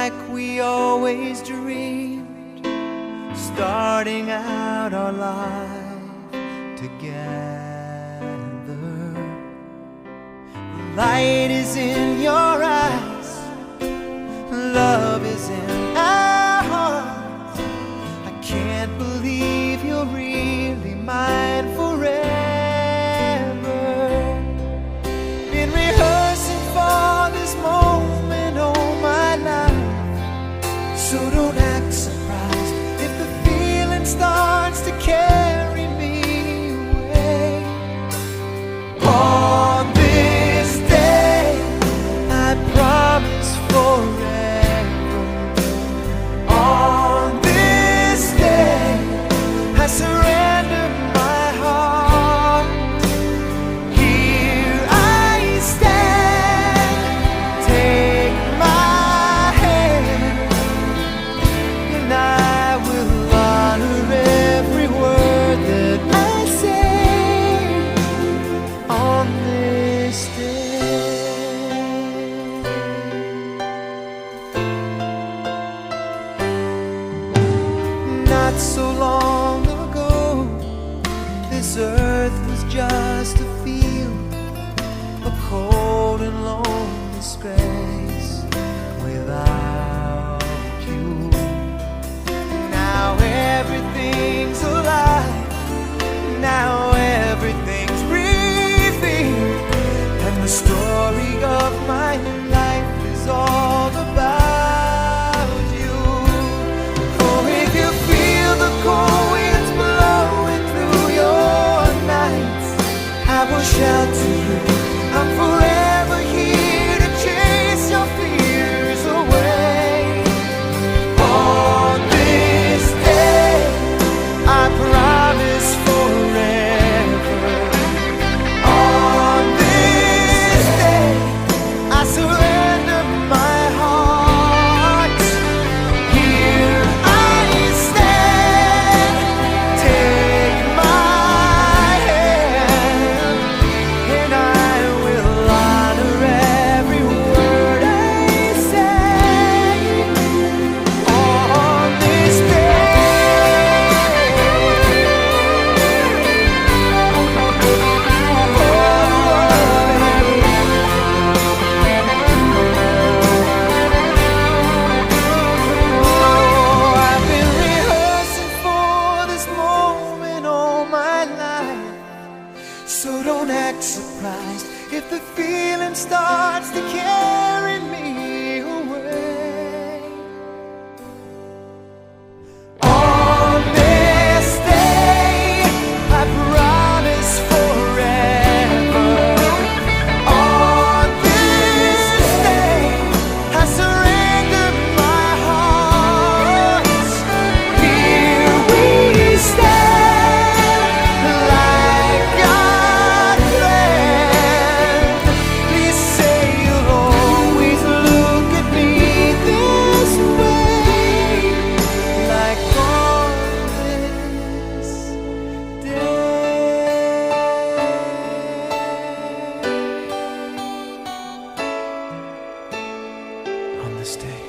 like we always dreamed, starting out our life together. The light is in your eyes, love is in our hearts. I can't believe you're really mine forever. Been rehearsing for this moment all my life, so don't act surprised if the feeling starts to carry me away. On this day, I promise forever. On this day, I surrender my heart. Here I stand, take my hand, and I will honor every word that I say on this day. Not so long ago, this earth was just a field, a cold and lonely space without you. Now everything's alive, now everything's breathing, and the story of my life is all about you. Oh, if you feel the cold winds blowing through your nights, I will shout to you, I'm forever here to chase your fears away. On this day, I promise forever. On this day, I surrender my heart. Here I stand, take my hand, and I will honor every word I say on this day. Oh, I've been rehearsing for this moment all my life, so don't act surprised if the feeling starts to carry me away. On this day, I promise forever. On this day, I surrender my heart. Here we stand, like God planned. Please say you'll always look at me this way, like on this day. On this day.